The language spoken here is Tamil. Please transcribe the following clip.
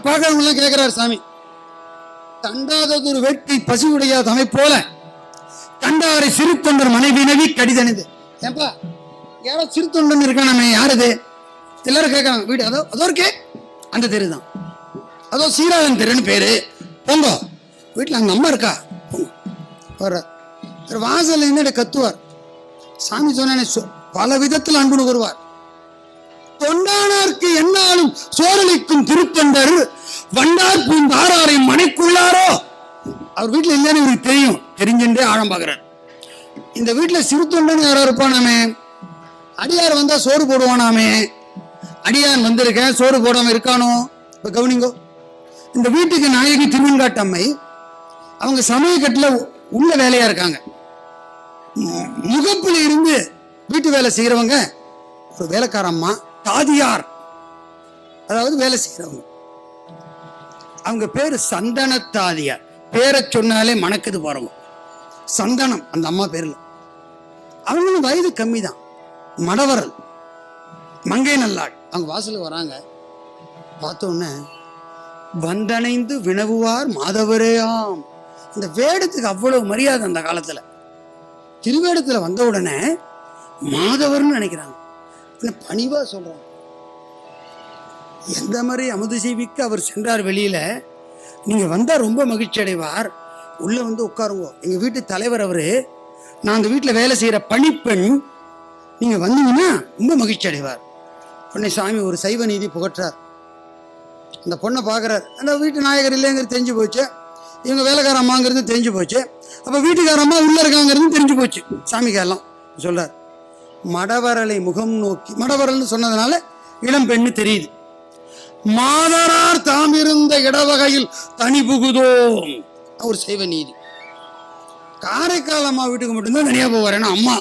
பார்க்கறவங்க எல்லாம் கேட்கிறார் சாமி, தண்டாததொரு வேட்கை பசி உடையாத தமை போல கண்டாரை சிறு தொண்டர் மனைவினவி கடிதனிது. ஏப்பா யாரோ சிறு தொண்டன் இருக்கான், நம்ம யாருது எல்லாரும் கேட்கறாங்க. வீடு அதோ இருக்கே அந்த தெரு தான், அதோ சீராளன் தெருன்னு பேரு. போங்க வீட்டுல அங்க அம்மா இருக்கா, போங்க. வாசல் என்ன கத்துவார். சாமி சொன்ன பல விதத்தில் அன்பு வருவார். தொண்டானார்க்கு என்னாலும் சோரளிக்கும் திருத்தொண்டர் வண்டார் பூந்தாராரை மனைக்குள்ளாரோ. அவர் வீட்டுல இல்லைன்னு இவருக்கு தெரியும், தெரிஞ்சுட்டே ஆழம் பார்க்கிறார். இந்த வீட்டுல சிறு தொண்டன் யாரோ இருப்பானாமே, அடியார் வந்தா சோறு போடுவானாமே, அடியான் வந்திருக்கேன் சோறு போடாம இருக்கானோ. இப்ப கவனிங்கோ, இந்த வீட்டுக்கு நாயகி திருவெண்காட்டம்மை, அவங்க சமயக்கட்டுல உள்ள வேலையா இருக்காங்க. முகப்புல இருந்து வீட்டு வேலை செய்யறவங்க ஒரு வேலைக்காரம்மா தாதியார், அதாவது வேலை செய்யறவங்க. அவங்க பேரு சந்தன தாதியார். பேரை சொன்னாலே மணக்குது பாருங்க, சந்தனம் அந்த அம்மா பேர்ல. அவங்களும் வயது கம்மி தான், மடவரல், மங்கை நல்லாள். அவங்க வாசலுக்கு வராங்க. பார்த்தோன்னே வந்தணைந்து வினவுவார் மாதவரேயாம். இந்த வேடத்துக்கு அவ்வளவு மரியாதை அந்த காலத்துல. திருவேடத்துல வந்த உடனே மாதவர்னு நினைக்கிறாங்க, பணிவா சொல்றாங்க. எந்த மாதிரி அமுது செய்விக்கு அவர் சென்றார் வெளியில, நீங்க வந்தா ரொம்ப மகிழ்ச்சி அடைவார், உள்ள வந்து உட்காருங்க, எங்க வீட்டு தலைவர் அவரு, நான் அந்த வீட்டுல வேலை செய்யற பணிப்பெண், நீங்க வந்தீங்கன்னா ரொம்ப மகிழ்ச்சி அடைவார். உடனே சாமி ஒரு சைவ நீதி புகற்றார். அந்த பொண்ணை பாக்குறார். அந்த வீட்டு நாயகர் இல்லைங்கிறது தெரிஞ்சு போச்சு, இவங்க வேலைக்கார அம்மாங்கிறது தெரிஞ்சு போச்சு, அப்ப வீட்டுக்கார அம்மா உள்ள இருக்காங்கிறது தெரிஞ்சு போச்சு. சாமிக்கு எல்லாம் சொல்றார். மடவரலை முகம் நோக்கி, மடவரல்னு சொன்னதுனால இளம் பெண்ணு தெரியுது. மாதரார் தாம் இருந்த இடவகையில் தனி புகுதோம். ஒரு சைவ நீதி. காரைக்கால் அம்மா வீட்டுக்கு மட்டும்தான் தனியா போவார், ஏன்னா அம்மா